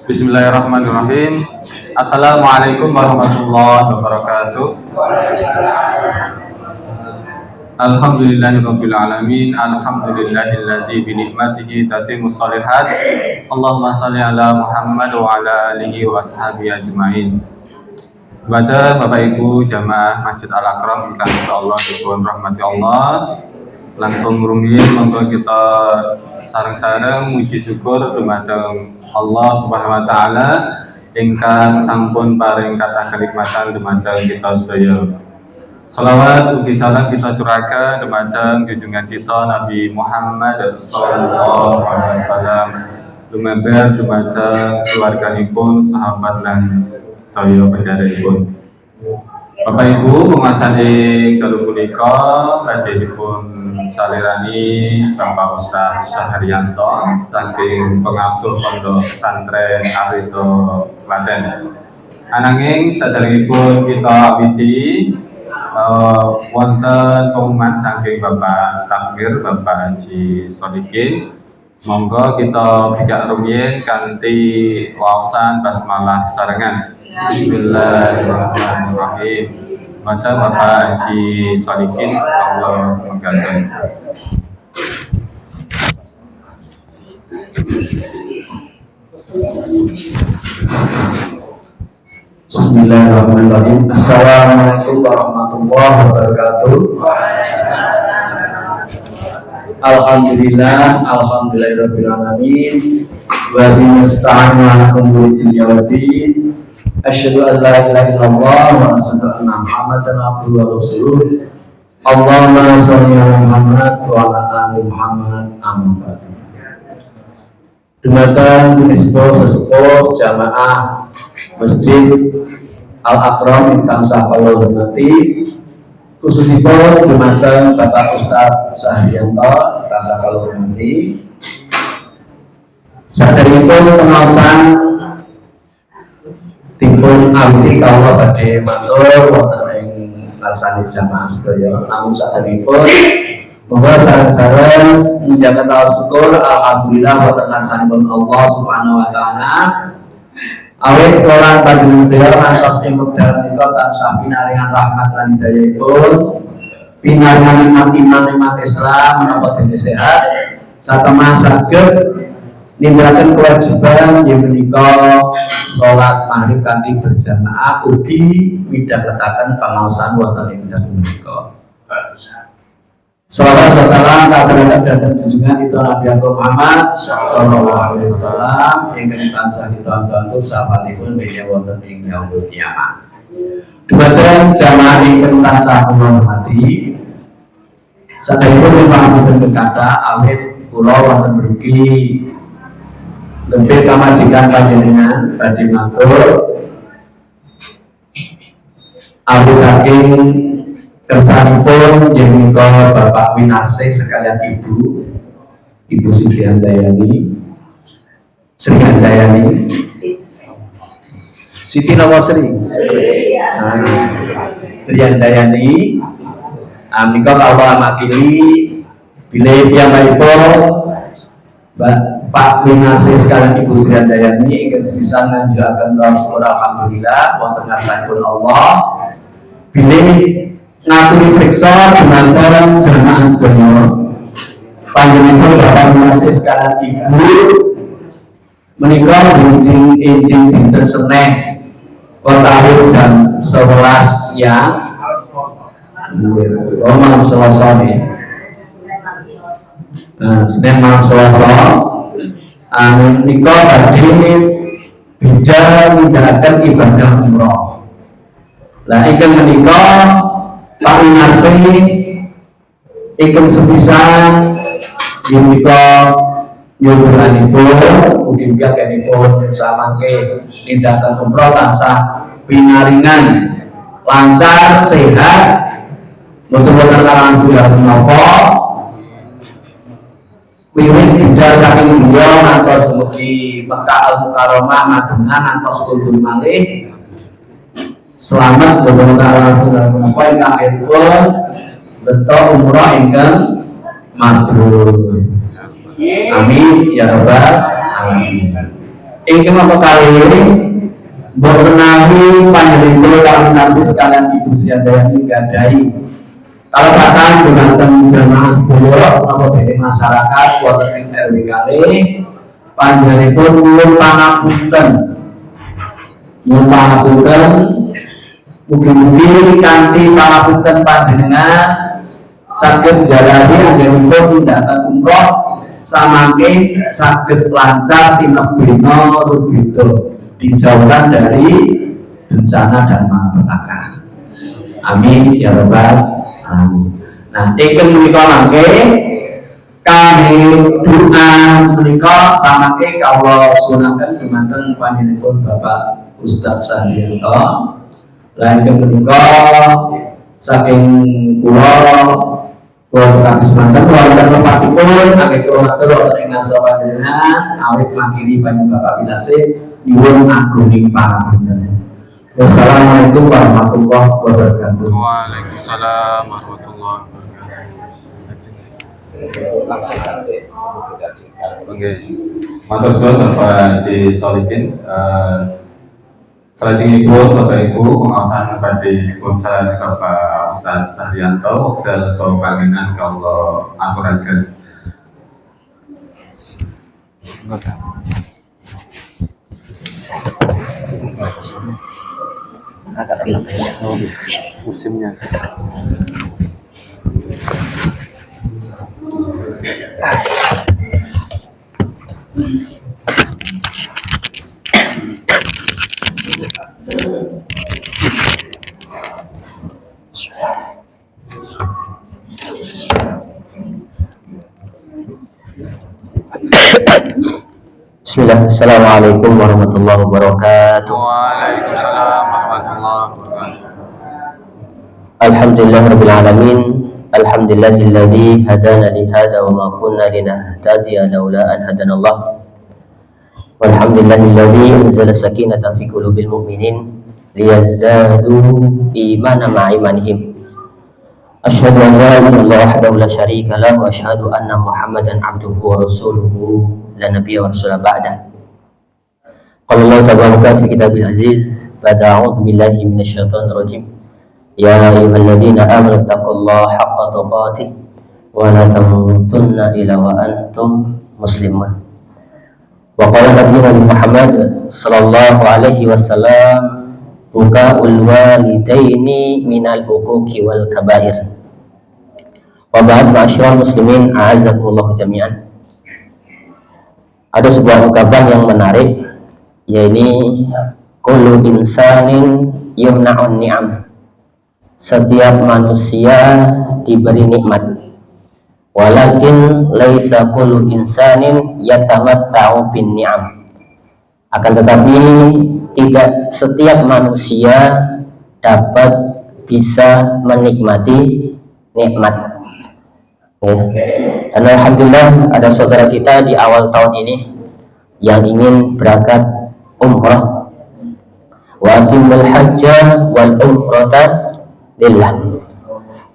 Bismillahirrahmanirrahim. Assalamualaikum warahmatullahi wabarakatuh. Alhamdulillahirabbil alamin. Alhamdulillahillazi bi ni'matihi tatimmus shalihat. Allahumma shalli ala Muhammad wa ala alihi wa ashabihi ajmain. Kepada Bapak Ibu jamaah Masjid Al-Akram ingkang insyaallah dipun rahmati Allah, langkung rumiyin monggo kita sareng-sareng muji syukur dumateng Allah Subhanahu wa taala ingkang sampun paring kathah kenikmatan dumateng kita sedaya. Shalawat ugi salam kita curahkan dumateng junjungan kita Nabi Muhammad sallallahu alaihi wasallam, lumabar dumateng keluarganipun, sahabat lan sedaya pendharenipun. Bapak Ibu menguasai kalau punika badhe dipun salirani Bapak Ustaz Syahrianto saking pengasuh Pondok Pesantren Arito Klaten. Ananging saderengipun kita awiti wonten pengumuman saking Bapak Takmir Bapak Haji Sodikin. Monggo kita bijak rumiyin kanthi waosan basmalah sarengan. Bismillahirrahmanirrahim. Maca Bapak Haji Sodikin, Allah semogaken. Bismillahirrahmanirrahim. Assalamualaikum warahmatullahi wabarakatuh. Alhamdulillah, alhamdulillahirabbil alamin. Wa bihi nasta'inu ala umuri dunya waddin. Asyhadu an la ilaha illallah wa asyhadu anna Muhammadan abduhu wa rasuluh. Allahumma shalli ala Muhammad wa ala ali Muhammad. Amma ba'du. Dumateng sesepuh jamaah Masjid Al-Akram ingkang sakala hormati, khususipun dumateng Bapak Ustaz Syahrianto ingkang sakala hormati. Saderengipun pengaosan dipun awiti kawula badhe matur wonten ing ngarsane jamaah sedaya. Namun saderengipun monggo sareng-sareng menjaga tawas syukur alhamdulillah wonten ngarsanipun Allah Subhanahu wa taala. Awit kula panjenengan ngantos ing wekdal menika tansah pinaringan rahmat lan hidayahipun, pinaringan iman Islam menapa dene sehat, satemah saged nindakaken kewajiban yen menika salat maghrib kanthi berjamaah ugi midhangetaken pangaosan wonten ing dalem menika. Salawat salam kathah dhateng junjungan kita Nabi Muhammad sallallahu alaihi wasallam ingkang tansah kita bantu sahabatipun menika wonten ing yaumul kiamah. Dumateng jamaah ingkang tansah kula hormati, sadayapun pamit kathah awit kula wonten mriki lebih kamardikan panjenengan badhe matur awit saking kersanipun menika Bapak Winarse sekalian Ibu Sri Handayani, Siti Nawasri, Sri Handayani. Menika kawula makili bilih piyambakipun Pak Winarse sekalian Ibu Sri Handayani kesepisan nganjuraken syukur alhamdulillah wonten ngarsanipun Allah bilih ngaturi periksa dumateng jamaah sedaya. Panjenengan Bapak Winarse sekalian Ibu menika injing dinten Senin wektu jam 11 siang. Malam Selasa nih. Senin malam Selasa. Menika badhe bidang nindakaken ibadah umroh. Lah ingkang menika Pak Winarse ingkang sepisan menika nyuwunanipun ugi gagenipun samangke nindakaken umroh tansah pinaringan lancar sehat boten-boten kalangan sedaya menapa wiwit bidal saking India ngantos dumugi Mekah Al-Mukarramah Madinah ngantos kundur malih. Selamat boten kalangan sedaya menapa ingkang akhiripun bentuk umrah ingkang mabrur. Amin ya rabbal alamin. Ingkang apa kali berkenahi panjenengan dalam kasus kalian ibu siadani gadai. Kalau katakan dengan jamaah sedaya atau dari masyarakat wonten ing RW kali panjenengan nyuwun pangapunten. Nyuwun pangapunten mugi-mugi kanthi pangapunten panjenengan saged jalani anggenipun tindakan umroh samangke saged lancar tinebena rubito dijauhkan dari bencana dan malapetaka. Amin ya rabbal alamin. Nah, ingkang menika mangke kami doa menika samangke kawula sunaken dumateng panjenengan Bapak Ustaz Sahrianto. Lan menika saking kula kesempatan wonten tempatipun agek kula matur wonten ing ngarsa panjenengan awit makili panjenengan Bapak Pilase nyuwun agung pangapunten. Wassalamualaikum warahmatullahi wabarakatuh. Waalaikumsalam warahmatullahi wabarakatuh. Oke. Matur suwun Bapak Haji Solikin. Salajengipun Bapak Ibu pengawasan badhe dipun sarana Bapak Ustaz Sahrianto wekdal saha panjenengan kawula aturaken. Agak bilang musimnya. Bismillah. Assalamualaikum warahmatullahi wabarakatuh. Waalaikumsalam warahmatullahi wabarakatuh. Alhamdulillah rabbil alamin. Alhamdulillahilladzi hadana li hada wa ma kunna linahtadiya laula an hadanallah. Walhamdulillahilladzi anzala sakinata fi qulubil mu'minin liyazdadu imanan ma'a imanihim. Asyhadu an la ilaha illallah wahdahu la syarika lahu wa asyhadu anna Muhammadan abduhu wa rasuluhu la nabiyya wa rasula ba'da. Qala Allah tabaraka fi kitabil aziz ba'da a'udzu billahi minasyaitonir rajim. Ya ayyuhalladzina amanu taqullaha haqqa tuqatih wa la tamutunna illa wa antum muslimun. Wa qala Nabi Muhammad sallallahu alaihi wasallam bukaul walidaini minal huquqi wal kabair. Wa ba'd ma'asyiral muslimin a'azzakumullah jami'an. Ada sebuah ungkapan yang menarik, yaitu kullu insanin yumna'un ni'am. Setiap manusia diberi nikmat. Walakin laisa kullu insanin yatamatta'u bin ni'am. Akan tetapi tidak setiap manusia dapat bisa menikmati nikmat. Dan alhamdulillah ada saudara kita di awal tahun ini yang ingin berangkat umrah. Wa atimul hajja wal umrata lillah.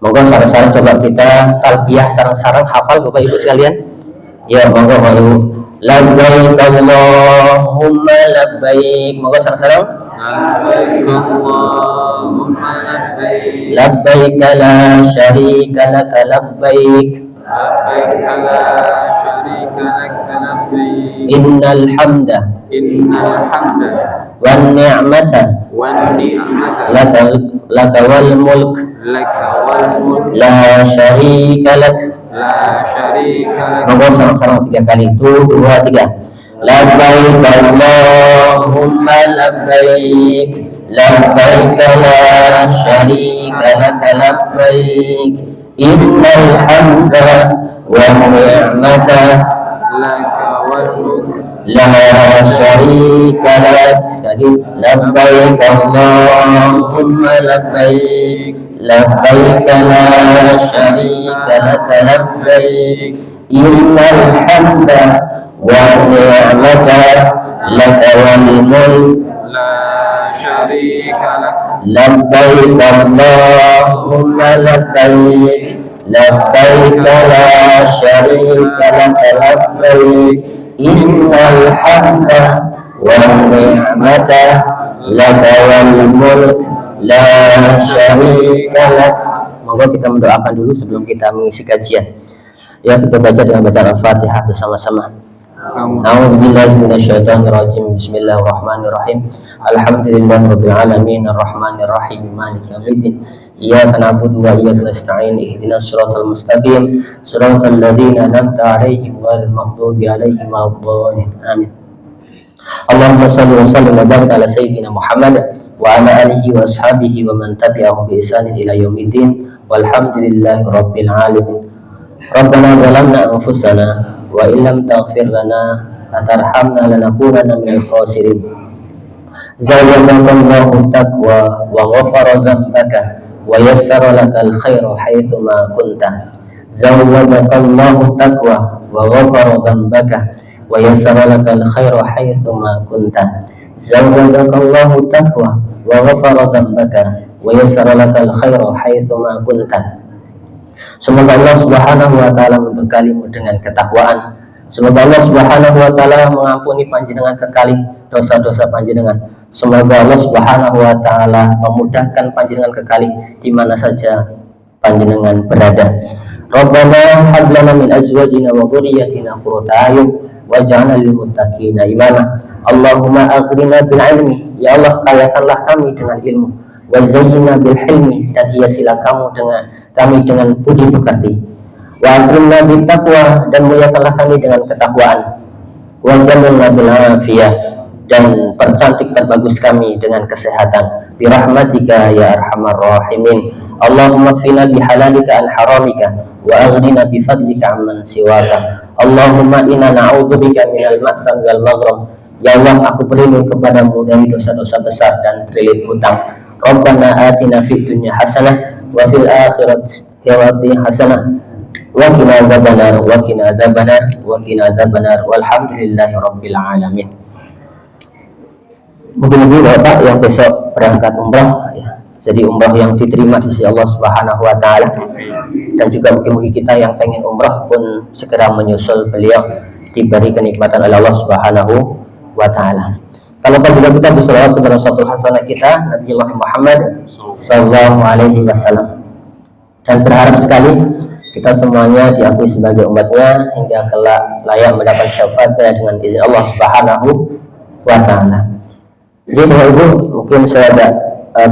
Moga sareng-sareng coba kita talbiyah sareng-sareng hafal Bapak Ibu sekalian. Ya, moga Bapak Ibu. Labbaik Allahumma labbaik. Moga sareng-sareng. Labbaik Allahumma labbaik. Labbaik la syarika laka labbaik. Labbaik la syarika laka labbaik. Innal hamda wan ni'mata wan ni'mata laka wal mulk la syarika lak. la syarika lak. Moga sareng-sareng 3 kali. 1, 2, 3. Labbaik Allahumma labbaik. Labbaik la syarika laka labbaik. Innal hamda wan ni'mata laka wal mulk la syarika lak. Sekali. Labbaik Allahumma labbaik. Labbaik la syarika laka labbaik. Innal hamda wan ni'mata laka wal mulk la syarika lak. labbaik Allahumma labbaik. labbaik la syarika laka labbaik innal hamda wan ni'mata laka wal mulk la syarika lak. Monggo kita mendoakan dulu sebelum kita mengisi kajian. Ya, kita baca dengan bacaan Al-Fatihah bersama-sama. A'udzubillahi minasyaitonirrajim. Bismillahirrahmanirrahim. Alhamdulillahirabbil alamin arrahmanir rahim maliki yaumiddin. Iyyaka na'budu wa iyyaka nasta'in. Ihdinas siratal mustaqim. Siratal ladzina an'amta 'alaihim ghairil maghdubi 'alaihim waladdallin. Amin. Allahumma shalli wa sallim wa barik ala sayyidina Muhammad wa ala alihi wa ashabihi wa man tabi'ahum bi ihsanin ila yaumiddin. Walhamdulillahi rabbil alamin. Rabbana zalamna anfusana wa illam taghfir lana wa tarhamna lanakunanna minal khasirin. Zawwadakallahu taqwa wa ghafara dhanbaka wa yassara lakal khaira haitsu ma kunta. Zawwadakallahu taqwa wa ghafara dhanbaka wa yassara lakal khaira haitsu ma kunta. Zawwadakallahu taqwa wa ghafara dhanbaka wa yassara lakal khaira haitsu ma kunta. Semoga Allah Subhanahu wa taala membekalimu dengan ketakwaan. Semoga Allah Subhanahu wa taala mengampuni panjenengan kekali dosa-dosa panjenengan. Semoga Allah Subhanahu wa taala memudahkan panjenengan kekali di mana saja panjenengan berada. Rabbana hab lana min azwajina wa dhurriyyatina qurrata a'yun waj'alna lil muttaqina imama. Allahumma aghnina bil ilmi, ya Allah kayakanlah kami dengan ilmu. Wa zayyinna bil hilmi, dan hiasilah kami dengan budi pekerti. Wa akrimna bit taqwa, dan muliakanlah kami dengan ketakwaan. Wa jamilna bil afiyah, dan percantik perbagus kami dengan kesehatan. Bi rahmatika ya arhamar rahimin. Allahumma kfina bi halalika an haramika wa aghnina bi fadlika amman siwaka. Allahumma inna na'udzubika minal ma'sam wal maghram. Ya Allah, aku berlindung kepadamu dari dosa-dosa besar dan terlilit hutang. Rabbana atina fid dunya hasanah wa fil akhirati hasanah wa qina adzabannar wa qina adzabannar wa qina adzabannar walhamdulillahi rabbil alamin. Mungkin Bapak yang besok berangkat umrah ya. Jadi umrah yang diterima di sisi Allah Subhanahu wa taala, dan juga mungkin kita yang pengen umrah pun segera menyusul beliau diberi kenikmatan oleh Allah Subhanahu wa taala. Kalau kita bersolawat kepada Rasul hasanah kita Nabi Muhammad sallallahu alaihi wasallam, dan berharap sekali kita semuanya diakui sebagai umatnya hingga kelak layak mendapat syafaatnya dengan izin Allah Subhanahu wa taala. Jadi Bapak Ibu, mungkin saya ada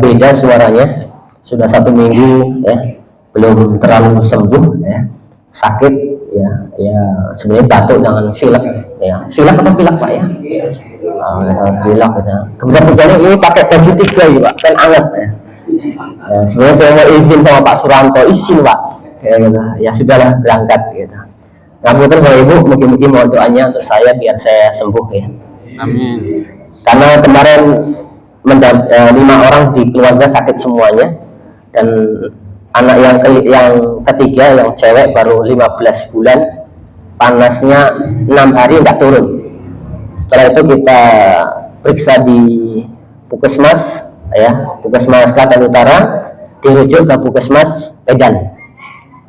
beda suaranya, sudah 1 minggu ya, belum terlalu sembuh ya, sakit ya sebenarnya batuk dengan pilek ya, pilek atau pilek Pak ya, pilek ya. Kemudian kerjanya ini pakai baju 3 ya Pak, kan anget ya. Sebenarnya saya mau izin sama Pak Suranto, izin Pak ya sudahlah berangkat gitu. Nah mungkin Bapak Ibu mungkin mohon doanya untuk saya biar saya sembuh ya, amin. Karena kemarin 5 orang di keluarga sakit semuanya, dan anak yang ketiga yang cewek baru 15 bulan, panasnya 6 hari tidak turun. Setelah itu kita periksa di Puskesmas ya, Puskesmas Klaten Utara, dirujuk ke Puskesmas Medan.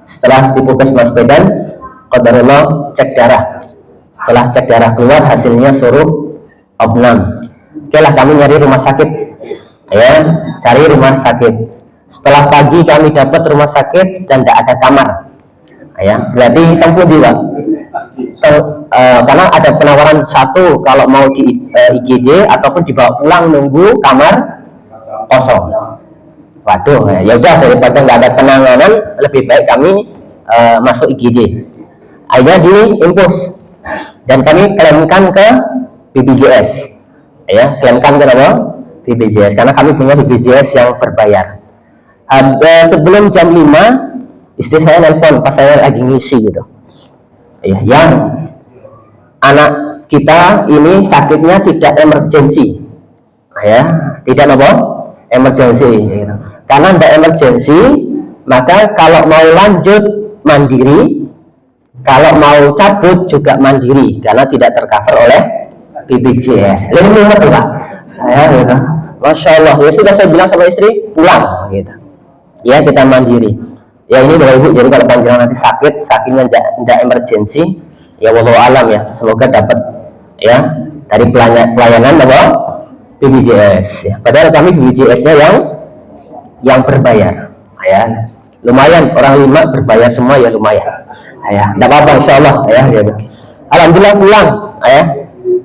Setelah di Puskesmas Medan, qadarullah cek darah. Setelah cek darah keluar hasilnya suruh opnam. Oke lah, kami nyari rumah sakit ya, cari rumah sakit. Setelah pagi kami dapat rumah sakit dan tidak ada kamar ya, berarti tempuh juga karena ada penawaran satu kalau mau di IGD ataupun dibawa pulang nunggu kamar kosong. Waduh ya udah, daripada nggak ada penanganan lebih baik kami masuk IGD. Akhirnya diimpus dan kami klaimkan ke BPJS ya, klaimkan ke BPJS karena kami punya BPJS yang berbayar. Sebelum jam 5 istri saya nelpon pas saya lagi ngisi gitu ya, yang anak kita ini sakitnya tidak emergensi ya, tidak emergensi gitu. Karena tidak emergensi maka kalau mau lanjut mandiri, kalau mau cabut juga mandiri karena tidak tercover oleh BPJS. Lebih ngerti Pak ya gitu. Masya Allah ya, sudah saya bilang sama istri pulang gitu ya, kita mandiri. Ya ini Bapak Ibu, jadi kalau panjenengan nanti sakitnya tidak emergensi, ya wallahu alam ya, semoga dapat ya dari pelayanan apa BPJS ya. Padahal kami BPJS-nya yang berbayar ya. Lumayan, orang 5 berbayar semua ya lumayan. Ya, enggak apa-apa insyaallah ya. Alhamdulillah pulang ya.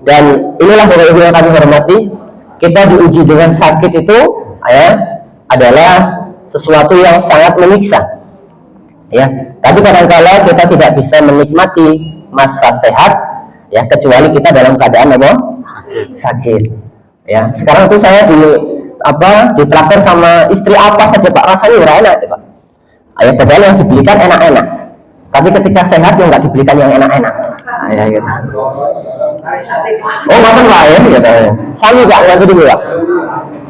Dan inilah Bapak Ibu yang kami hormati, kita diuji dengan sakit itu ya adalah sesuatu yang sangat menyiksa. Ya, tapi kadang-kala kita tidak bisa menikmati masa sehat ya kecuali kita dalam keadaan apa? Sakit. Ya, sekarang tuh saya ditraktir sama istri apa saja Pak, rasanya ora enak Pak. Ayo padahal yang dibelikan enak-enak. Tapi ketika sehat yang nggak dibelikan yang enak-enak. Ya gitu. Oh, makan Pak ya gitu. Sami Pak yang kedua Pak.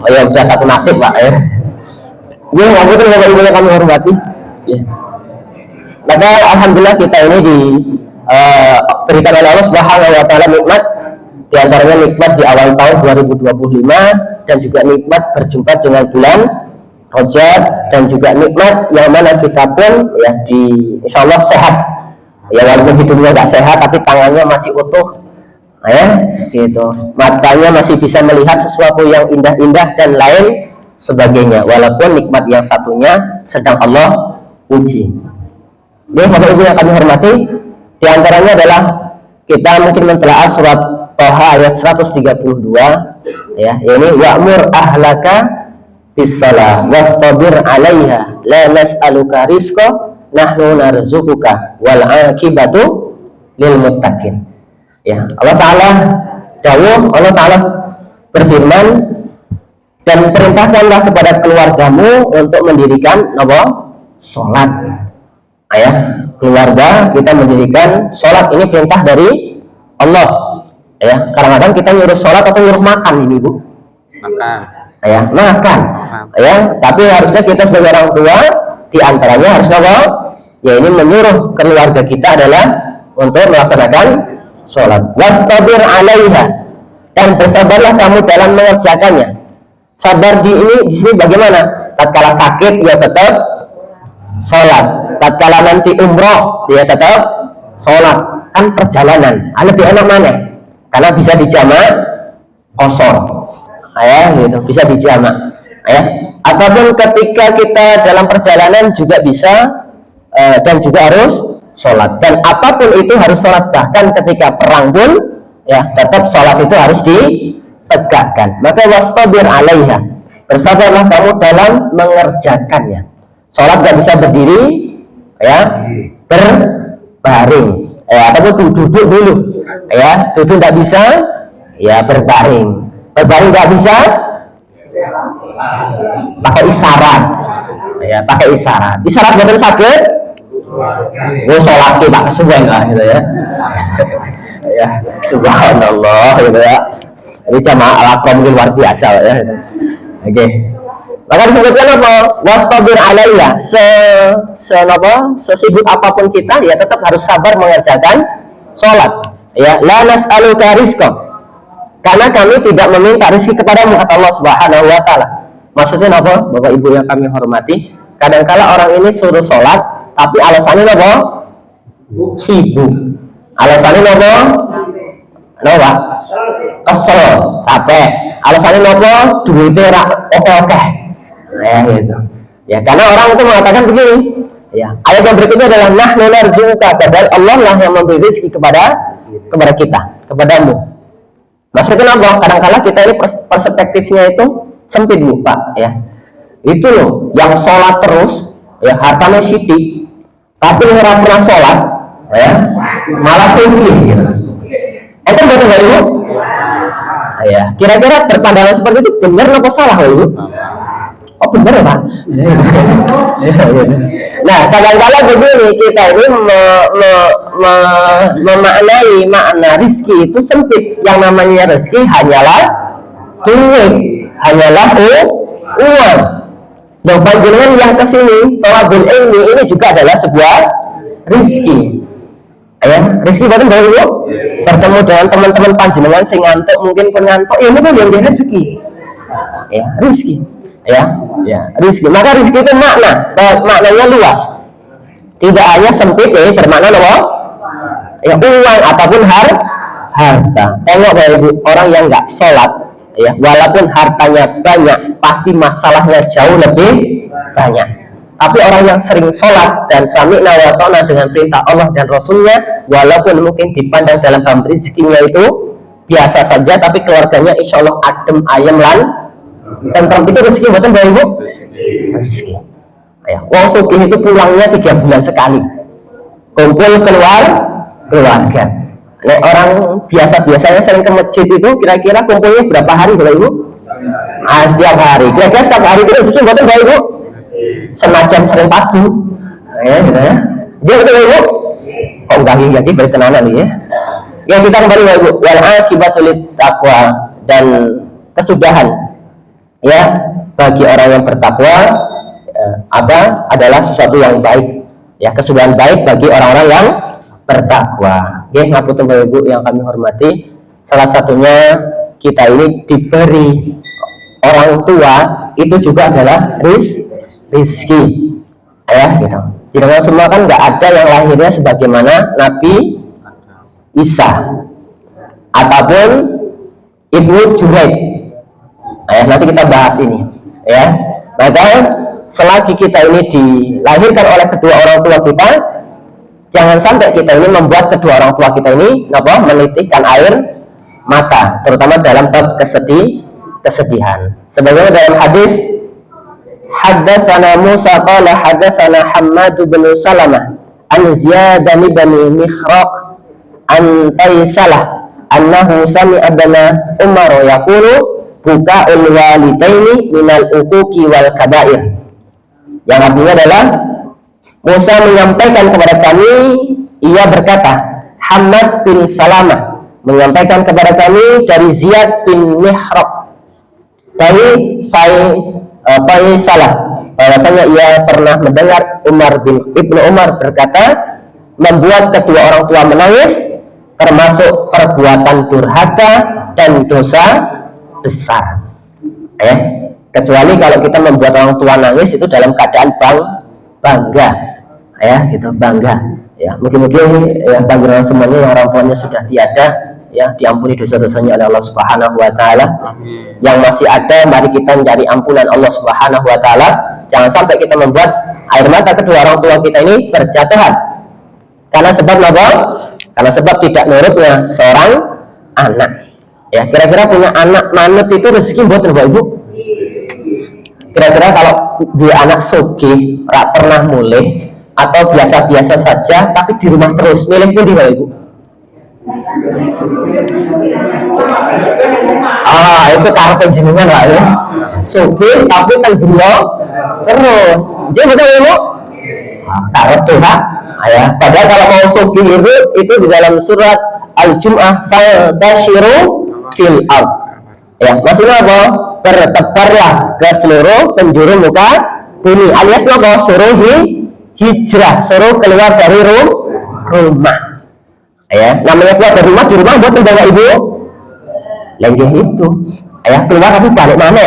Oh ya udah satu nasib Pak ya. Ini ngapain Bapak Ibu yang kami hormati. Ya. Maka alhamdulillah kita ini diberikan oleh Allah Subhanahu wa taala nikmat, di antaranya nikmat di awal tahun 2025 dan juga nikmat berjumpa dengan bulan Rajab, dan juga nikmat yang mana kita pun ya insyaallah sehat. Ya walaupun hidupnya tidak sehat tapi tangannya masih utuh. Ya, gitu. Matanya masih bisa melihat sesuatu yang indah-indah dan lain sebagainya. Walaupun nikmat yang satunya sedang Allah uji. Jadi Bapak Ibu yang kami hormati, di antaranya adalah kita mungkin mentelaah surat Thaha ayat 132 ya, ini wa'mur ahlaka bis-shalah wastabir 'alaiha la nas'aluka rizqa nahnu narzuquka wal 'aqibatu lil muttaqin. Ya, Allah Taala berfirman, dan perintahkanlah kepada keluargamu untuk mendirikan salat. Ya, keluarga kita mendirikan sholat, ini perintah dari Allah. Ya, kadang-kadang kita nyuruh sholat atau nyuruh makan ini Bu. Makan. Ya, makan. Ya, tapi harusnya kita sebagai orang tua diantaranya harus apa? Ya ini menyuruh keluarga kita adalah untuk melaksanakan sholat. Wastabir 'alaiha, dan bersabarlah kamu dalam mengerjakannya. Sabar di sini bagaimana? Tatkala sakit ya tetap sholat. Tatkala nanti umroh dia tetap sholat. Kan perjalanan lebih enak mana? Karena bisa dijamak kosor ya gitu, bisa dijamak ya. Ataupun ketika kita dalam perjalanan juga bisa dan juga harus sholat, dan apapun itu harus sholat. Bahkan ketika perang pun ya tetap sholat itu harus ditegakkan. Maka wastabir 'alaiha, bersabarlah kamu dalam mengerjakannya. Sholat gak bisa berdiri ya, berbaring ataupun duduk dulu ya, duduk nggak bisa ya, berbaring nggak bisa pakai isyarat ya, pakai isyarat betul sakit sholat Pak sesuai lah gitu ya. Ya subhanallah gitu ya, ini jamaah al-akram luar biasa ya. Oke. Maka disebutkan apa? Wastabir 'alaiha, sesibuk apapun kita ya tetap harus sabar mengerjakan sholat. Ya, la nas'aluka rizqa, karena kami tidak meminta rezeki kepadamu, kata Allah Subhanahu wa taala. Maksudnya apa? Bapak Ibu yang kami hormati, kadang-kala orang ini suruh sholat tapi alasannya apa? Sibuk. Alasannya apa? Kesel, capek. Alasannya apa? Duitnya oke. Ya gitu. Ya karena orang itu mengatakan begini. Ya, ayat yang berikutnya adalah nahnu narzuquka, padahal Allah lah yang memberi rezeki kepada kita, kepadamu. Maksudnya apa? Kadang-kala kita ini perspektifnya itu sempit Bu Pak ya. Itu loh yang sholat terus ya, hartanya sithik tapi nggak pernah sholat ya, malah sempit gitu. Itu betul nggak Ibu? Ya, kira-kira berpandangan seperti itu benar atau salah Ibu? Oh benar ya Pak? Nah kadang-kala begini, kita ini memaknai makna rizki itu sempit. Yang namanya rizki hanyalah duit, hanyalah uang. Dan panjenengan yang kesini thalabul ilmi ini juga adalah sebuah rizki. Ya, rizki betul nggak Ibu? Bertemu dengan teman-teman panjenengan sing ngantuk, mungkin pun ngantuk, ini pun yang dia rizki. Ya, rizki. Ya, rizki. Maka rizki itu maknanya luas. Tidak hanya sempit, ini bermakna apa? Ya, uang ataupun harta. Tengok Bapak Ibu, orang yang nggak sholat, ya, walaupun hartanya banyak, pasti masalahnya jauh lebih banyak. Tapi orang yang sering sholat dan sami'na wa ta'na dengan perintah Allah dan Rasulnya, walaupun mungkin dipandang dalam hal rezekinya itu biasa saja, tapi keluarganya insya Allah adem ayem lan tentram. Itu rezeki buatan Bapak Ibu? Rezeki. Ya, wong sugih itu pulangnya 3 bulan sekali, kumpul keluarga. Nah, orang biasa-biasanya sering ke masjid itu kira-kira kumpulnya berapa hari Bapak Ibu? Setiap hari. Kira-kira setiap hari itu rezeki buatan Bapak Ibu? Semacam sering padu. Ya, gitu ya. Dia betul Bapak Ibu? Kok enggak ganti berkenanan nih ya? Yang kita kembali Bapak Ibu, wal akibatul taqwa, dan kesudahan ya bagi orang yang bertakwa adalah sesuatu yang baik. Ya, kesudahan baik bagi orang-orang yang bertakwa. Ya, ngapunten Bapak Ibu yang kami hormati, salah satunya kita ini diberi orang tua itu juga adalah rizki. Ya, gitu. Jadi semua kan nggak ada yang lahirnya sebagaimana Nabi Isa ataupun Ibnu Juraid. Ya, nanti kita bahas ini. Ya, maka selagi kita ini dilahirkan oleh kedua orang tua kita, jangan sampai kita ini membuat kedua orang tua kita ini menitihkan air mata, terutama dalam bab kesedihan. Sebagaimana dalam hadis, haddatsana Musa qala haddatsana Hammad bin Salamah an Ziyad bin Mikhraq an Taisalah annahu sami'a ibna Umar yaqulu buka'ul walidaini minal uquqi wal kaba'ir. Yang artinya adalah Musa menyampaikan kepada kami, ia berkata, Hammad bin Salamah menyampaikan kepada kami dari Ziyad bin Mikhraq dari Taisalah bahwasanya ia pernah mendengar Ibnu Umar berkata, membuat kedua orang tua menangis termasuk perbuatan durhaka dan dosa besar. Kecuali kalau kita membuat orang tua nangis itu dalam keadaan bangga, ya, gitu, bangga. Ya, mungkin ya bangga semuanya yang orang tuanya sudah tiada, ya, diampuni dosa-dosanya oleh Allah Subhanahu wa taala. Yang masih ada, mari kita mencari ampunan Allah Subhanahu wa taala. Jangan sampai kita membuat air mata kedua orang tua kita ini berjatuhan. Karena sebab apa? Karena sebab tidak nurutnya seorang anak. Ya, kira-kira punya anak manut itu rezeki buat Bapak Ibu. Kira-kira kalau dia anak sugih, tak pernah mulih atau biasa-biasa saja tapi di rumah terus, milih pun di Bapak Ibu. Itu karena jenengan lah ya. Sugih tapi kan beliau terus. Jadi betul Ibu? Karena Tuhan. Ya, padahal kalau mau sugih itu di dalam surat Al-Jum'ah fa'tashiru fil ard. Ya, maksudnya apa? Bertebarlah ke seluruh penjuru muka bumi, alias apa? Suruh hijrah, suruh keluar dari rumah. Ya, namanya keluar dari rumah, di rumah buat Bapak Ibu lenggeh itu. Ya, keluar tapi balik mana?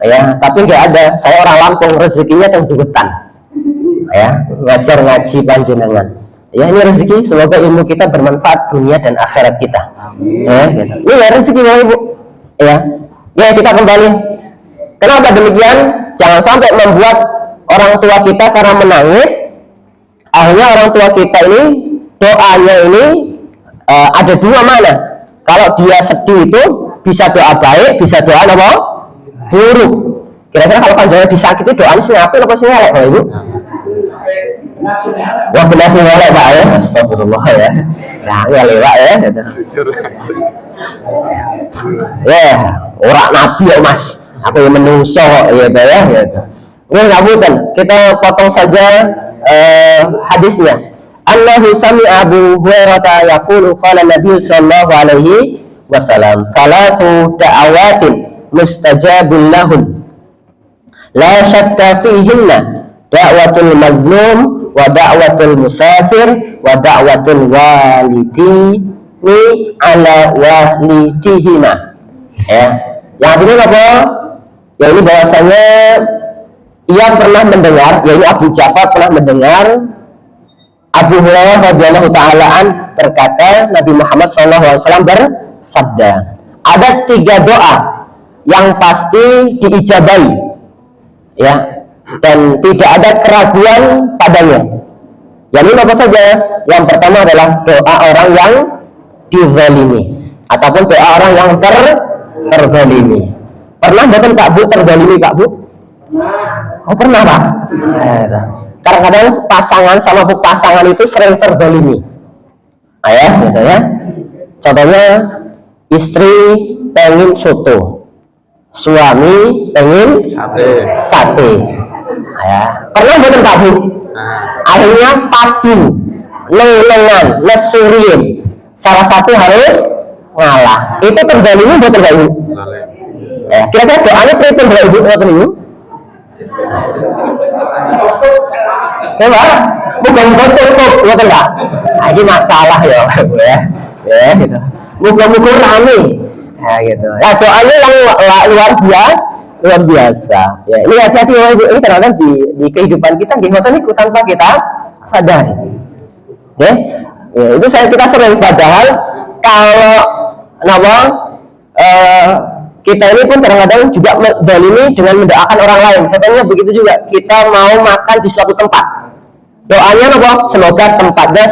Ya, tapi nggak ada. Saya orang Lampung, rezekinya tentugetan. Ya, ngajar ngaji panjenengan. Ya, ini rezeki, semoga ilmu kita bermanfaat dunia dan akhirat kita. Ya, gitu. Ini ya rezeki Bapak Ibu. Ya, kita kembali. Kenapa demikian? Jangan sampai membuat orang tua kita karena menangis, akhirnya orang tua kita ini doanya ini ada dua makna. Kalau dia sedih itu bisa doa baik, bisa doa apa? Buruk. Kira-kira kalau panjangnya disakiti doanya sih apa sih elek Bapak Ibu? Wah, benar sih elek Pak ya. Astagfirullah ya. Nah, ya lewat ya. Ya, orang nabi ya Mas. Aku yang menungso ya ya. Ini ngapunten, kita potong saja hadisnya. Allahu sami'a Abu Hurairah yaqulu qala Nabi sallallahu alaihi wasallam, "Salatu da'awatin mustajabun lahun. La syakka fihinna da'watul mazlum wa da'watul musafir wa da'watul walidini ala walidihima." Ya, yang artinya apa? Ya, ini bahwasanya ia pernah mendengar, ya ini Abu Ja'far pernah mendengar Abu Hurairah radhiyallahu taala an berkata, Nabi Muhammad SAW bersabda, ada 3 doa yang pasti diijabahi, ya, dan tidak ada keraguan padanya. Yang ini apa saja? Yang pertama adalah doa orang yang dizalimi ataupun doa orang yang terzalimi. Pernah bukan Kak Bu terzalimi Kak Bu? Oh pernah Pak? Kadang-kadang pasangan sama pasangan itu sering terzalimi. Ayah, gitu ya. Contohnya istri pengen soto, suami pengen sate. Ya. Pernah bukan Kak Bu? Akhirnya padu, lengan, lesurin. Salah satu harus ngalah. Itu terzalimi atau terzalimi? Ya, kira-kira doanya itu terzalimi? Coba, bukan tutup, betul nggak? Ini masalah ya, ya, gitu. Mukul rame, ya gitu. Ya doanya yang luar biasa. Ya, ini hati-hati ini kadang-kadang di kehidupan kita, itu tanpa kita sadari. Ya, itu kita sering padahal kalau kita ini pun kadang-kadang juga menzalimi dengan mendoakan orang lain. Contohnya begitu juga, kita mau makan di suatu tempat. Doanya apa? Semoga tempatnya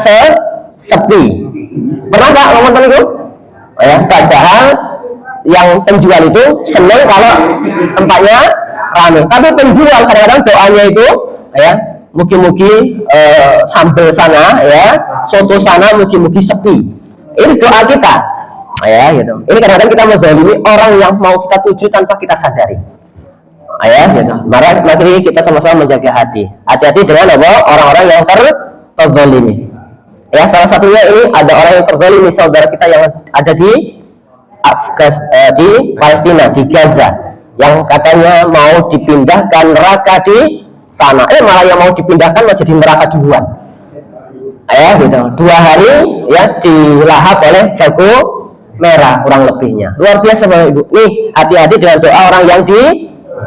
sepi. Pernah nggak ngomong itu? Ya, padahal yang penjual itu senang kalau tempatnya ramai. Tapi penjual kadang-kadang doanya itu, ya, mugi-mugi sambal sana, ya, soto sana, mugi-mugi sepi. Ini doa kita. Ya, gitu. Ini kadang-kadang kita menzalimi orang yang mau kita tuju tanpa kita sadari. Ya, gitu. Mari kita sama-sama menjaga hati. Hati-hati dengan orang-orang yang terzalimi. Ya, salah satunya ini ada orang yang terzalimi, saudara kita yang ada di Palestina, di Gaza, yang katanya mau dipindahkan neraka di sana. Malah yang mau dipindahkan menjadi neraka duluan. Ya, gitu. 2 hari ya dilahap oleh jago merah kurang lebihnya. Luar biasa Bapak Ibu. Nih, hati-hati dengan doa orang yang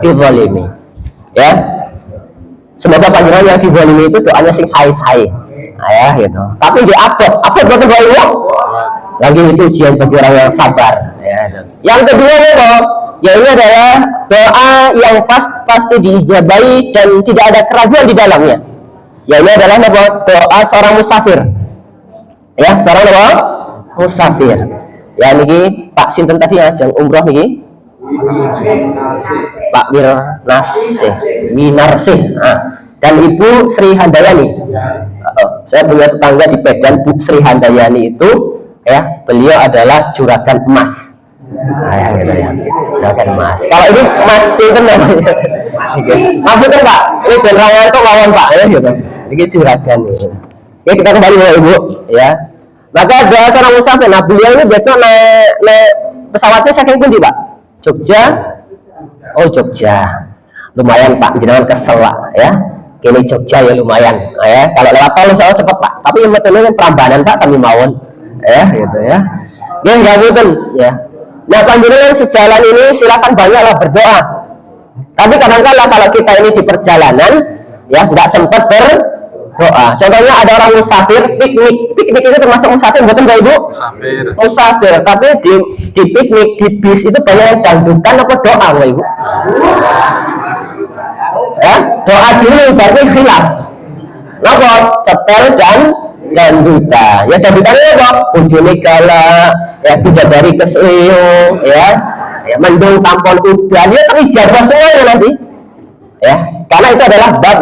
dizalimi. Ya. Semoga panjenengan yang dizalimi itu doanya sing sae-sae. Ya, gitu. Tapi di upload betul Bapak Ibu. Lagi itu ujian bagi orang yang sabar. Ya, gitu. Yang kedua ya ini adalah doa yang pasti diijabahi dan tidak ada keraguan di dalamnya. Ya, ini adalah doa seorang musafir. Ya, seorang musafir. Ya niki Pak Sinten tadi ajeng umroh niki Pak Winarsih dan Ibu Sri Handayani. Saya punya tetangga di Medan, Bu Sri Handayani itu, ya, beliau adalah juragan emas. Ya, gitu ya, juragan emas. Kalau ini Mas Sinten namanya. Maksudnya Pak, ini beneran itu lawan Pak, ya gitu. Ini juragan. Oke, kita kembali ya Ibu, ya. Maka doa seorang musafir, nah beliau ini biasa naik pesawatnya saking pundi Pak? Jogja? Oh Jogja, lumayan Pak, jenengan kesel Pak, ya. Kini Jogja ya lumayan, ya. Kalau lewat tol saya cepat Pak, tapi yang betul kan Prambanan Pak sambil mawon, ya gitu ya. Dia nggak betul, ya. Nah panjenengan sejalan ini silakan banyaklah berdoa. Tapi kadang-kadang kalau kita ini di perjalanan, ya nggak sempat berdoa. Contohnya ada orang musafir piknik itu termasuk musafir bukan Bapak Ibu? Musafir, tapi di piknik di bis itu banyak yang dangdutan apa doa Bapak Ibu? Ya, doa dulu berarti khilaf. Napa? Cetel dan dangdutan. Ya dangdutannya apa? Bojone gala, ya bidadari kesleo, ya mendung tampon udan, ya ijabah semuanya nanti. Ya, karena itu adalah bab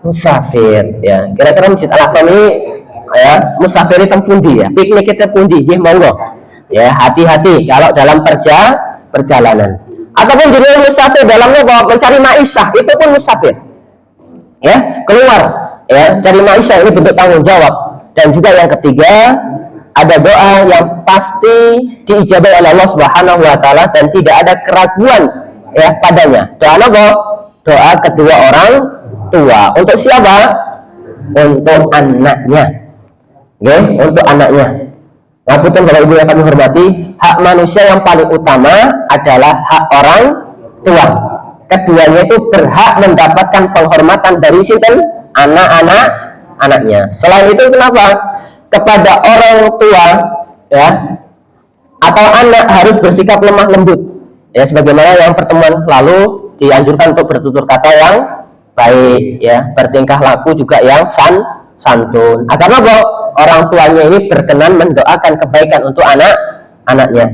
musafir, ya. Kira-kira Masjid Al-Aqsa ini, ya, musafir itu pundi ya, piknik kita pundi, ya monggo, ya hati-hati kalau dalam perjalanan. Ataupun jadi musafir dalamnya mencari ma'isyah, itu pun musafir, ya, keluar, ya, cari ma'isyah ini bentuk tanggung jawab. Dan juga yang ketiga ada doa yang pasti diijabahi oleh Allah Subhanahu Wa Taala dan tidak ada keraguan, ya, padanya. Doa apa? Doa kedua orang tua. Untuk siapa? Untuk anaknya. Ya, untuk anaknya. Ngapunten Bapak Ibu yang kami hormati, hak manusia yang paling utama adalah hak orang tua. Keduanya itu berhak mendapatkan penghormatan dari sinten? Anak-anak anaknya. Selain itu kenapa? Kepada orang tua ya atau anak harus bersikap lemah lembut. Ya sebagaimana yang pertemuan lalu dianjurkan untuk bertutur kata yang baik ya, bertingkah laku juga yang santun. Agar apa? Orang tuanya ini berkenan mendoakan kebaikan untuk anak-anaknya.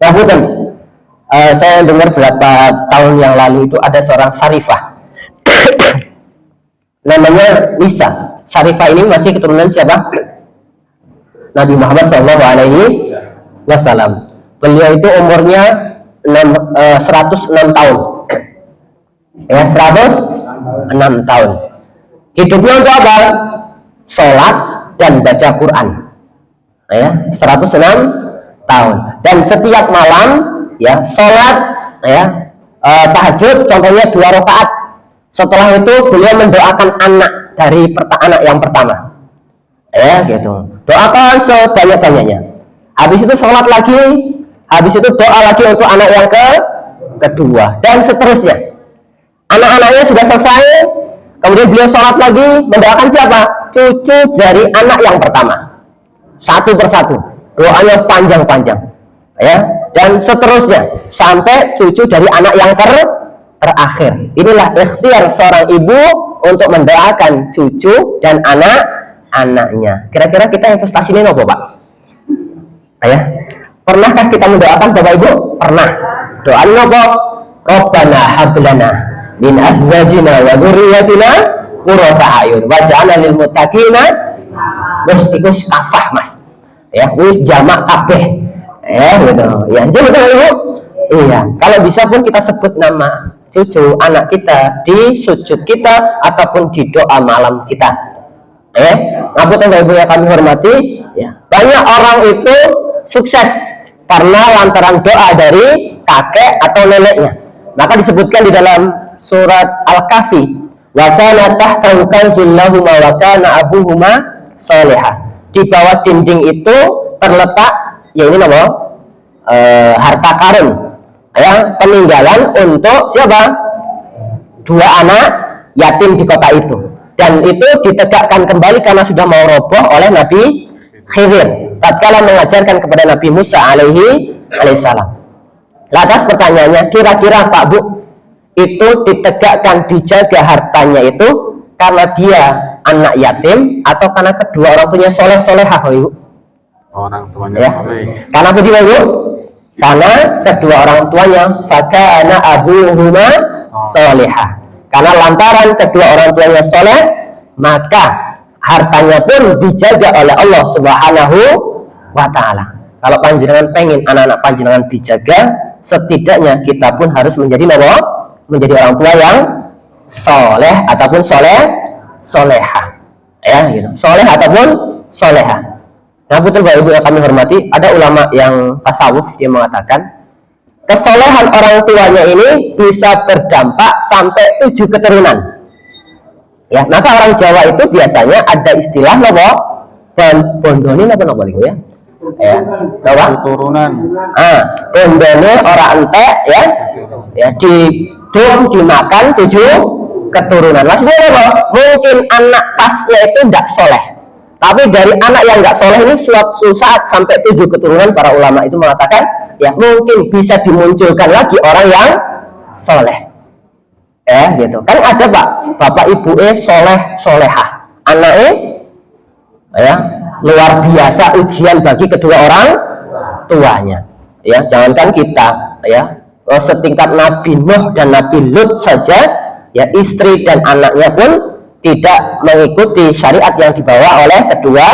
Ya bukan. Saya dengar beberapa tahun yang lalu itu ada seorang Sarifah namanya Nisa. Sarifah ini masih keturunan siapa? Nabi Muhammad SAW. Beliau itu umurnya 106 tahun ya, 106 tahun. Hidupnya untuk apa? Sholat dan baca Quran ya, 106 tahun. Dan setiap malam ya sholat ya, tahajud contohnya 2 rakaat. Setelah itu beliau mendoakan anak dari anak yang pertama ya gitu, doakan sebanyak-banyaknya. Habis itu sholat lagi, habis itu doa lagi untuk anak yang kedua dan seterusnya. Anak-anaknya sudah selesai, kemudian beliau sholat lagi mendoakan siapa? Cucu dari anak yang pertama, satu persatu doanya panjang-panjang ya, dan seterusnya sampai cucu dari anak yang terakhir. Inilah ikhtiar seorang ibu untuk mendoakan cucu dan anak-anaknya. Kira-kira kita investasi ini apa, Pak? Ya, pernahkah kita mendoakan Bapak Ibu? Pernah. Doain apa? Rabbana hablana min azwajina wa dzurriyyatina qurrata a'yun waj'alna lil muttaqina ikus kafah, Mas. Ya, wis jamak kabeh. Ya, gitu. Ya, jadi Ibu. Iya, kalau bisa pun kita sebut nama cucu anak kita di sujud kita ataupun di doa malam kita. Ngapunten Bapak Ibu yang kami hormati, ya. Banyak orang itu sukses karena lantaran doa dari kakek atau neneknya. Maka disebutkan di dalam surat Al-Kahfi, wa kana tahtahu kanzul lahum wa kana abuhuma salihah. Di bawah dinding itu terletak ya ini nama harta karun ya, peninggalan untuk siapa? 2 anak yatim di kota itu, dan itu ditegakkan kembali karena sudah mau roboh oleh Nabi Khidir tatkala mengajarkan kepada Nabi Musa alaihissalam. Lantas pertanyaannya, kira-kira Pak Bu, itu ditegakkan dijaga hartanya itu karena dia anak yatim atau karena kedua orang tuanya soleh-solehah, Ibu? Orang tuanya Ya. soleh. Karena apa dia, Ibu? Karena kedua orang tuanya fakana abuhuma solehah. Karena lantaran kedua orang tuanya soleh, maka hartanya pun dijaga oleh Allah Subhanahu wa ta'ala. Kalau panjenengan pengen anak-anak panjenengan dijaga, setidaknya kita pun harus menjadi apa? Menjadi orang tua yang soleh ataupun solehah. Ya, gitu. Soleh ataupun solehah. Nah, betul Bapak Ibu yang kami hormati, ada ulama yang tasawuf dia mengatakan kesolehan orang tuanya ini bisa berdampak sampai 7 keturunan. Ya, maka orang Jawa itu biasanya ada istilah apa? Bondone apa ya? Ya, apa? Keturunan. Bondone orang entek ya. Ya, dimakan 7 keturunan. Maksudnya apa? Mungkin anak pasnya itu tidak soleh. Tapi dari anak yang nggak soleh ini suatu saat sampai 7 keturunan, para ulama itu mengatakan ya mungkin bisa dimunculkan lagi orang yang soleh. Gitu. Kan ada Pak, bapak ibu solehah, anaknya ya luar biasa ujian bagi kedua orang tuanya. Ya, jangankan kita ya, setingkat Nabi Nuh dan Nabi Lut saja ya, istri dan anaknya pun tidak mengikuti syariat yang dibawa oleh kedua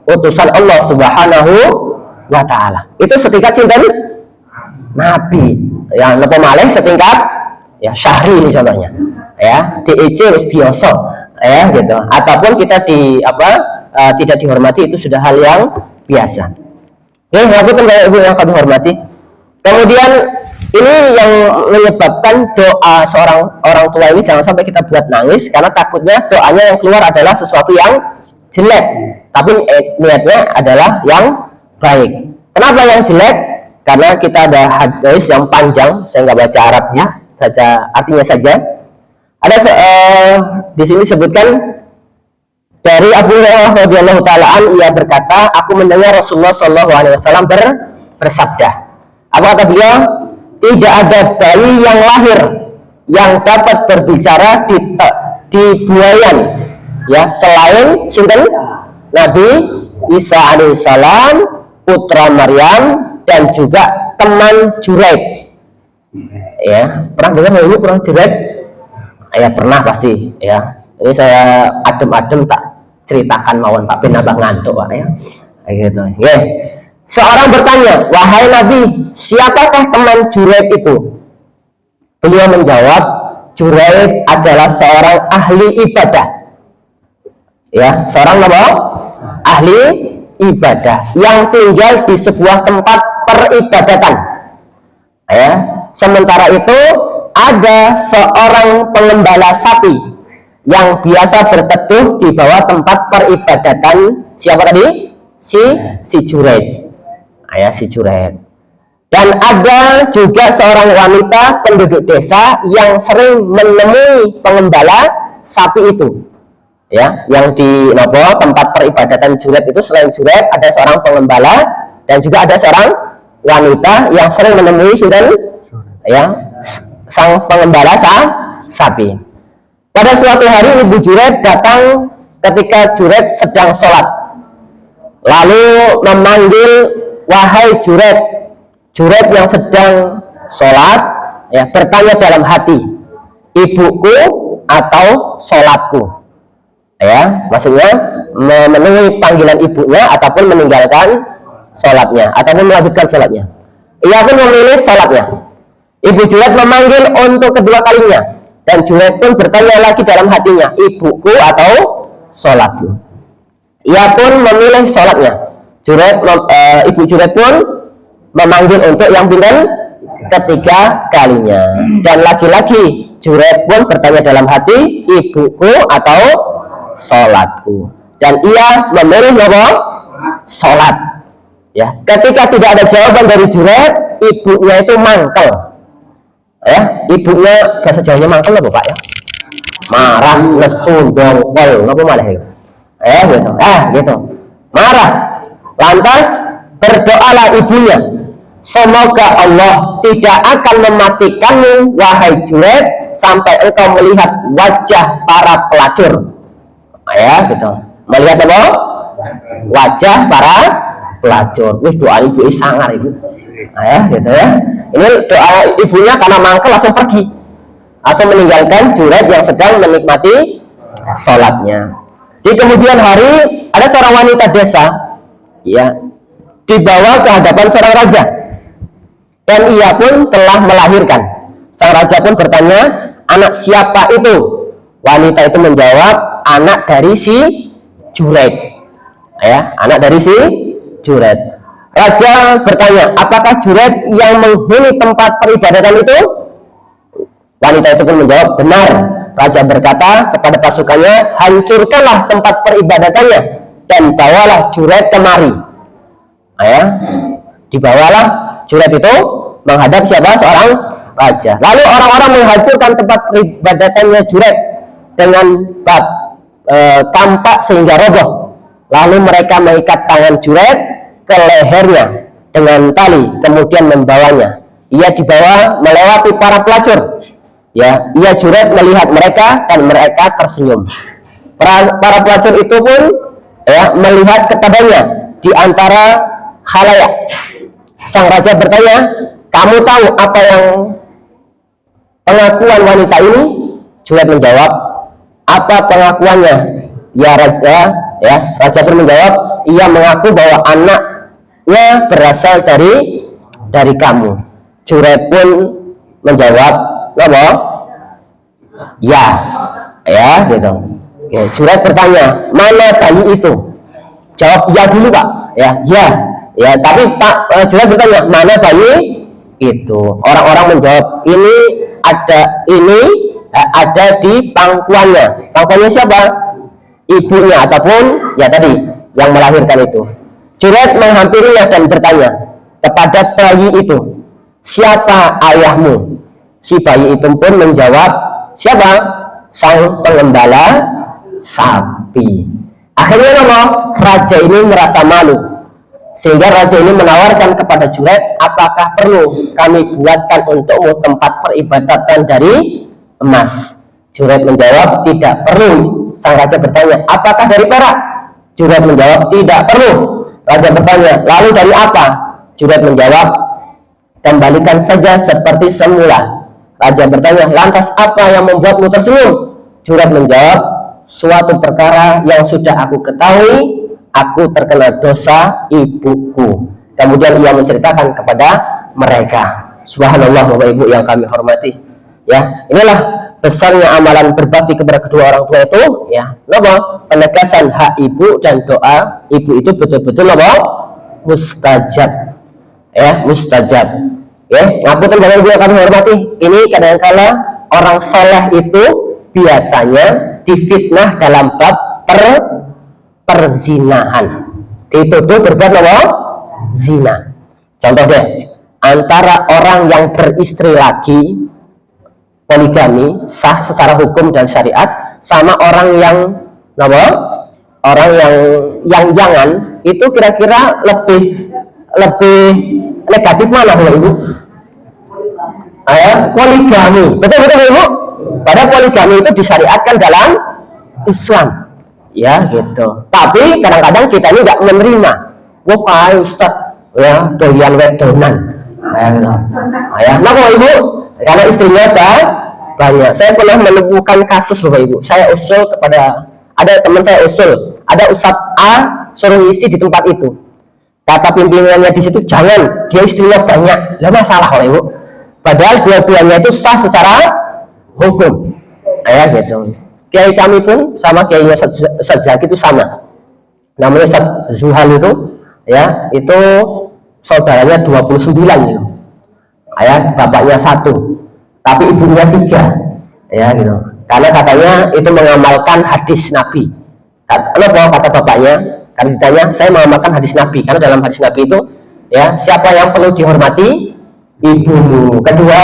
utusan Allah Subhanahu wa ta'ala. Itu setingkat cinta Nabi yang lepo malih setingkat ya Syahri ini contohnya ya, DEC wis biasa ya gitu, ataupun kita tidak dihormati, itu sudah hal yang biasa. Ya, aku kan Ibu yang kami hormati. Kemudian ini yang menyebabkan doa seorang orang tua ini jangan sampai kita buat nangis, karena takutnya doanya yang keluar adalah sesuatu yang jelek, tapi niatnya adalah yang baik. Kenapa yang jelek? Karena kita ada hadis yang panjang, saya nggak baca Arabnya, baca artinya saja. Ada di sini disebutkan Dari Abu Hurairah radhiyallahu taala ia berkata, aku mendengar Rasulullah sallallahu alaihi wasallam bersabda. Apa kata beliau? Tidak ada bayi yang lahir yang dapat berbicara di buayan ya selain sinten Nabi Isa alaihissalam, putra Maryam, dan juga teman Juraij. Ya, pernah dengar ini putra Juraij? Ya pernah pasti ya. Ini saya adem-adem tak ceritakan mawon Pak Ben abah ngantuk Pak ya. Gitu. Yeah. Seorang bertanya, wahai Nabi, siapakah teman Juraij itu? Beliau menjawab, Juraij adalah seorang ahli ibadah. Ya, seorang apa? Ahli ibadah yang tinggal di sebuah tempat peribadatan. Ya, sementara itu ada seorang pengembala sapi yang biasa berteduh di bawah tempat peribadatan siapa tadi? Si Juraij. Ya, si Juraij. Dan ada juga seorang wanita penduduk desa yang sering menemui pengembala sapi itu. Ya, yang di tempat peribadatan Juraij itu selain Juraij ada seorang pengembala dan juga ada seorang wanita yang sering menemui ya sang pengembala sapi. Pada suatu hari ibu Juraij datang ketika Juraij sedang sholat, lalu memanggil, wahai Juraij. Juraij yang sedang sholat ya bertanya dalam hati, ibuku atau sholatku? Ya, maksudnya memenuhi panggilan ibunya ataupun meninggalkan sholatnya ataupun melanjutkan sholatnya. Ia pun memilih sholatnya. Ibu Juraij memanggil untuk kedua kalinya dan Juraij pun bertanya lagi dalam hatinya, ibuku atau sholatku? Ia pun memilih sholatnya. Ibu Juraij pun memanggil untuk yang ketiga kalinya dan lagi-lagi Juraij pun bertanya dalam hati, ibuku atau sholatku? Dan ia memilih sholat. Ya, ketika tidak ada jawaban dari Juraij, ibunya itu mangkel. Ya, ibunya bahasa Jawanya mangkel apa Pak ya? Marah, lesu, dongkol, apa malah itu? Gitu. Gitu. Marah. Lantas berdoalah ibunya, semoga Allah tidak akan mematikanmu wahai Juraij sampai engkau melihat wajah para pelacur. Ya, gitu. Melihat apa? Wajah para pelacur. Wih, doa ibu sangar ibu. Ya, gitu ya. Ini doa ibunya karena mangkel langsung pergi, langsung meninggalkan Juraij yang sedang menikmati sholatnya. Di kemudian hari ada seorang wanita desa, ya, dibawa ke hadapan seorang raja, dan ia pun telah melahirkan. Sang raja pun bertanya, anak siapa itu? Wanita itu menjawab, anak dari si Juraij. Ya, anak dari si Juraij. Raja bertanya, apakah Juraij yang menghuni tempat peribadatan itu? Wanita itu pun menjawab, benar. Raja berkata kepada pasukannya, hancurkanlah tempat peribadatannya dan bawalah Juraij kemari. Ya, dibawalah Juraij itu menghadap siapa? Seorang raja. Lalu orang-orang menghancurkan tempat peribadatannya Juraij dengan tampak sehingga roboh. Lalu mereka mengikat tangan Juraij ke lehernya dengan tali, kemudian membawanya. Ia dibawa melewati para pelacur. Ya, ia Juraij melihat mereka dan mereka tersenyum. Para pelacur itu pun ya melihat kepadanya di antara khalayak. Sang raja bertanya, kamu tahu apa yang pengakuan wanita ini? Juraij menjawab, apa pengakuannya? Ya raja, ya raja pun menjawab, ia mengaku bahwa anaknya berasal dari kamu. Juraij pun menjawab, apa? Ya, gitu. Ya, Juraij bertanya, mana bayi itu? Jawab ya dulu Pak. Ya. Tapi Pak Juraij bertanya, mana bayi itu? Orang-orang menjawab, ini ada di pangkuannya. Pangkuannya siapa? Ibunya ataupun ya tadi yang melahirkan itu. Juraij menghampirinya dan bertanya kepada bayi itu, siapa ayahmu? Si bayi itu pun menjawab, siapa? Sang pengembala sapi. Akhirnya apa? Raja ini merasa malu, sehingga raja ini menawarkan kepada Juraid, apakah perlu kami buatkan untukmu tempat peribadatan dari emas? Juraid menjawab, tidak perlu. Sang raja bertanya, apakah dari perak? Juraid menjawab, tidak perlu. Raja bertanya, lalu dari apa? Juraid menjawab, kembalikan saja seperti semula. Raja bertanya, lantas apa yang membuatmu tersenyum? Juraid menjawab, suatu perkara yang sudah aku ketahui, aku terkena dosa ibuku. Kemudian ia menceritakan kepada mereka. Subhanallah, Bapak Ibu yang kami hormati. Ya, inilah besarnya amalan berbakti kepada kedua orang tua itu, ya. Napa? Penegasan hak ibu dan doa ibu itu betul-betul napa? Mustajab. Ya, mustajab. Ya, ngapunten Bapak Ibu yang kami hormati. Ini kadang-kala orang soleh itu biasanya difitnah dalam bab perzinahan, dituduh berbuat apa? Zina. Contoh deh, antara orang yang beristri lagi, poligami sah secara hukum dan syariat, sama orang yang apa? Orang yang jangan, itu kira-kira lebih negatif mana, Bapak Ibu? Poligami, betul Ibu. Padahal poligami itu disyariatkan dalam Islam, ya gitu. Tapi kadang-kadang kita ini nggak menerima. Wah, kayak Ustaz, ya doyan wedonan, gitu. Ya, nah Bapak Ibu, karena istrinya banyak. Saya pernah menemukan kasus Bapak Ibu. Saya usul kepada, ada teman saya usul, ada Ustadz A suruh isi di tempat itu. Kata pimpinannya di situ, jangan, dia istrinya banyak. Lah masalah Bapak Ibu. Padahal dua-duanya itu sah secara hukum, ya gitu. Kiai kami pun sama kiainya Ustaz Zaki itu sama, namanya Ustaz Zuhal itu, ya itu saudaranya 29 gitu. Ya, bapaknya 1 tapi ibunya 3, ya gitu. Karena katanya itu mengamalkan hadis Nabi. Kenapa kata bapaknya? Karena ditanya, saya mengamalkan hadis Nabi, karena dalam hadis Nabi itu, ya siapa yang perlu dihormati? Ibumu. Kedua,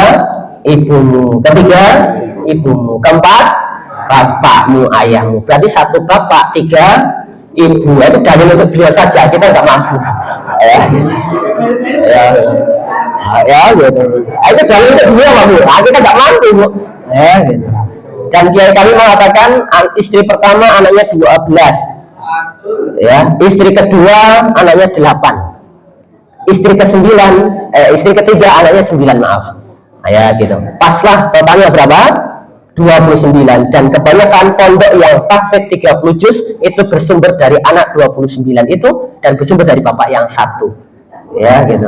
ibumu. Ketiga, ibumu. Keempat, bapakmu, ayahmu. Berarti 1 bapak, 3 ibu. Itu dalil untuk beliau saja, kita nggak mampu. Ya gitu. Itu dalil untuk beliau mampu. Kita nggak mampu, Bu. Ya gitu. Dan kiai kami mengatakan istri pertama anaknya 12, ya istri kedua anaknya 8, istri ketiga anaknya 9, maaf. Ya gitu. Paslah totalnya berapa? 29. Dan kebanyakan pondok yang tahfidz 30 juz itu bersumber dari anak 29 itu, dan bersumber dari bapak yang 1. Ya gitu.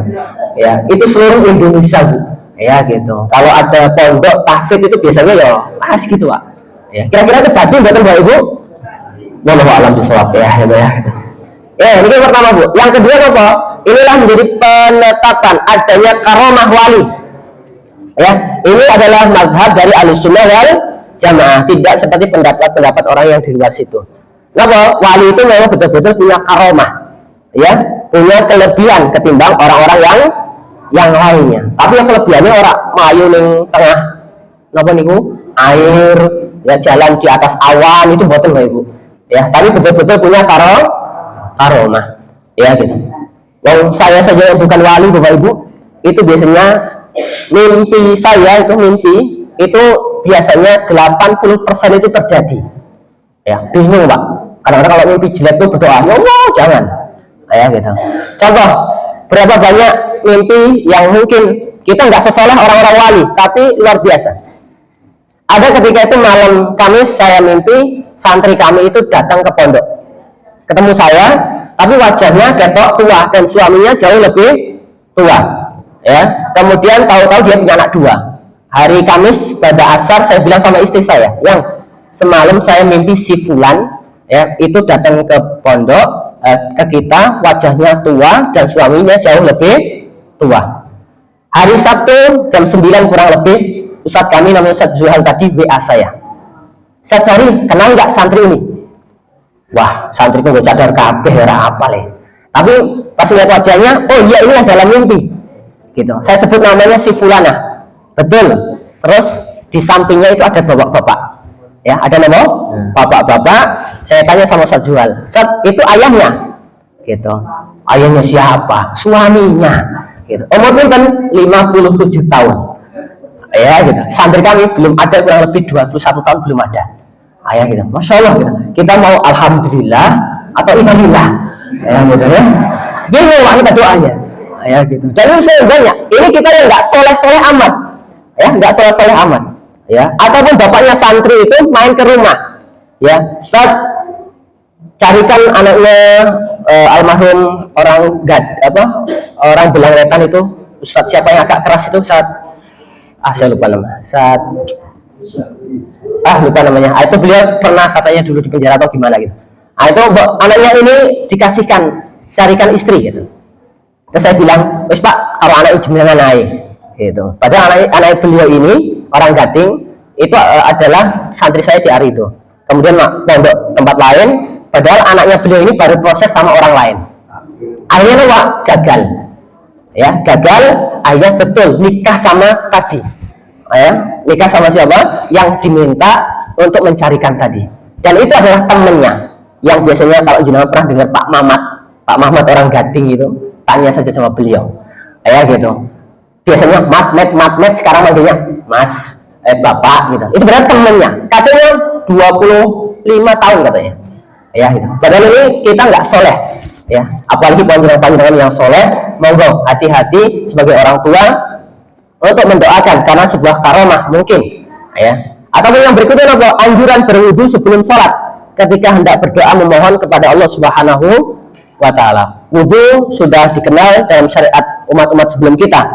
Ya, itu seluruh Indonesia, Bu. Ya gitu. Kalau ada pondok tahfidz itu biasanya ya pas gitu, Pak. Ya, kira-kira itu tadi betul Bapak Ibu? Wallahu a'lam bishawab, ya. Ya, ini yang pertama, Bu. Yang kedua apa? Inilah menjadi penetapan adanya karomah wali. Ya, ini adalah mazhab dari Ahlussunnah wal Jamaah, tidak seperti pendapat orang yang di luar situ. Kenapa? Wali itu memang betul-betul punya karomah, ya, punya kelebihan ketimbang orang-orang yang lainnya. Tapi yang kelebihannya orang mayu ning tengah napa niku air, ya jalan di atas awan, itu betul Bapak Ibu. Ya, tapi betul-betul punya karomah. Ya gitu. Yang saya saja yang bukan wali Bapak Ibu, itu biasanya mimpi saya itu biasanya 80% itu terjadi. Ya, bingung Pak. Kadang-kadang kalau mimpi jelek itu berdoa, ya Allah jangan. Ya gitu. Contoh, berapa banyak mimpi yang mungkin kita nggak sesoleh orang-orang wali, tapi luar biasa. Ada ketika itu malam Kamis saya mimpi santri kami itu datang ke pondok, ketemu saya, tapi wajahnya ketok tua dan suaminya jauh lebih tua. Ya, kemudian tahu-tahu dia punya anak 2. Hari Kamis pada asar saya bilang sama istri saya, yang semalam saya mimpi si fulan, ya itu datang ke pondok, ke kita, wajahnya tua dan suaminya jauh lebih tua. Hari Sabtu jam 9 kurang lebih, Ustadz kami namanya Ustadz Zuhal tadi WA saya, Ustadz Sari, kenal nggak santri ini? Wah, santri itu nggak cadar kabeh, apa leh. Tapi pas lihat wajahnya, oh iya ini yang dalam mimpi. Gitu. Saya sebut namanya si fulana, betul. Terus di sampingnya itu ada bapak-bapak, Ya, ada nama bapak-bapak. Saya tanya sama Ustaz Jual, Ustaz, itu ayahnya? Gitu. Ayahnya siapa? Suaminya. Gitu. Umurnya kan 57 tahun. Ya, gitu. Santri kami belum ada, kurang lebih 21 tahun belum ada. Ayah gitu. Masya Allah gitu. Kita mau alhamdulillah atau innalillah. Ya, gitu ya. Gini lah kita doanya. Ya, gitu. Dan ini saya banyak. Ini kita yang nggak soleh-soleh amat. Ya, nggak soleh-soleh amat. Ya, ataupun bapaknya santri itu main ke rumah. Ya, Ustaz, carikan anaknya almarhum orang orang Belangretan itu, Ustaz siapa yang agak keras itu, Ustaz, saya lupa nama, Ustaz, lupa namanya. Itu beliau pernah katanya dulu di penjara atau gimana gitu. Itu anaknya ini dikasihkan, carikan istri gitu. Terus saya bilang, wis Pak, kalau anak jenengan naik gitu. Padahal anak beliau ini orang Gading itu adalah santri saya di hari itu. Kemudian pondok tempat lain, padahal anaknya beliau ini baru proses sama orang lain. Akhirnya Pak gagal. Ya, gagal, akhirnya betul nikah sama tadi. Ya, nikah sama siapa? Yang diminta untuk mencarikan tadi. Dan itu adalah temannya. Yang biasanya kalau jenengan pernah dengar Pak Mamat orang Gading itu, tanya saja sama beliau. Ya gitu. Biasanya Matmet, sekarang manggilnya Mas, Bapak gitu. Itu berarti temannya. Katanya 25 tahun katanya. Ya gitu. Padahal ini kita nggak soleh. Ya, apalagi panjenengan yang soleh, monggo hati-hati sebagai orang tua untuk mendoakan karena sebuah karomah mungkin. Ya. Ataupun yang berikutnya adalah anjuran berwudu sebelum sholat ketika hendak berdoa memohon kepada Allah Subhanahu wa Ta'ala. Wudu sudah dikenal dalam syariat umat-umat sebelum kita.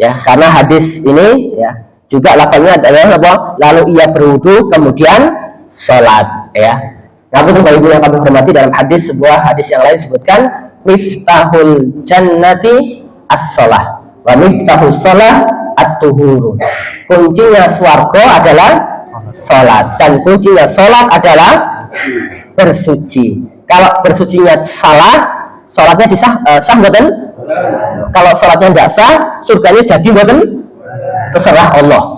Ya, karena hadis ini ya juga lafaznya adalah apa? Lalu ia berwudu kemudian sholat. Ya. Nah, itu Bapak Ibu yang kami hormati, dalam sebuah hadis yang lain disebutkan miftahul jannati as-sholah wa miftahus sholah at-tuhuru. Kuncinya swarga adalah sholat dan kuncinya sholat adalah bersuci. Kalau bersucinya salah, sholatnya sah betul? Kalau sholatnya tidak sah, surganya jadi betul? Terserah Allah.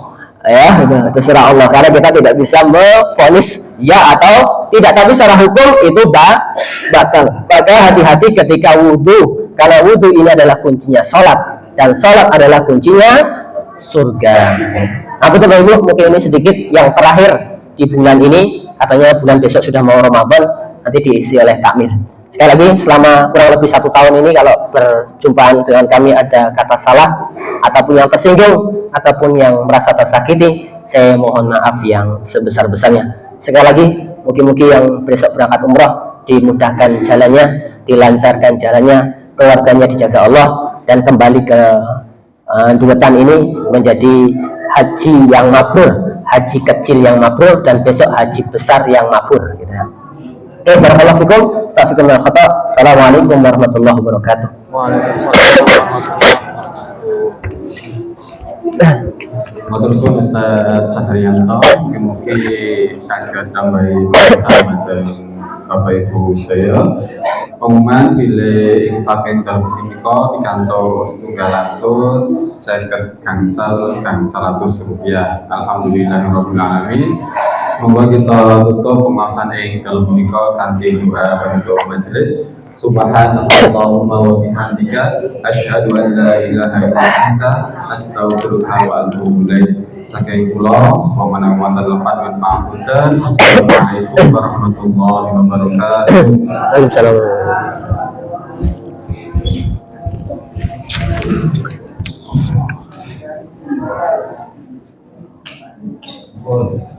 Ya, terserah Allah, karena kita tidak bisa memvonis ya atau tidak, tapi secara hukum itu batal. Maka hati-hati ketika wudhu, karena wudhu ini adalah kuncinya sholat dan sholat adalah kuncinya surga. Nah, betul Ibu, mungkin ini sedikit yang terakhir di bulan ini, katanya bulan besok sudah mau Ramadan, nanti diisi oleh takmir. Sekali lagi, selama kurang lebih 1 tahun ini kalau berjumpaan dengan kami ada kata salah ataupun yang tersinggung ataupun yang merasa tersakiti, saya mohon maaf yang sebesar-besarnya. Sekali lagi, mungkin-mungkin yang besok berangkat umroh dimudahkan jalannya, dilancarkan jalannya, keluarganya dijaga Allah, dan kembali ke duetan ini menjadi haji yang mabrur, haji kecil yang mabrur, dan besok haji besar yang mabrur gitu. Oke, barakallahu fikum, astaghfirullah minal khata'. Assalamualaikum warahmatullahi wabarakatuh. Matur suwun Ustaz Sahriyanto, mungkin saged tambahi sahabat Bapak Ibu saya. Pengumuman bilih infak ing dalem punika pikantuk 750 gangsal Rp100. Alhamdulillahirabbil alamin. Semoga kita tutup pembahasan ing dalem punika kanthi doa penutup majelis. Subhanallahumma wa bihamdika asyhadu an la ilaha illa anta astaghfiruka wa atubu ilaik. Saking kula menawi wonten lepat min pangapun. Assalamualaikum warahmatullahi wabarakatuh. Waalaikumsalam.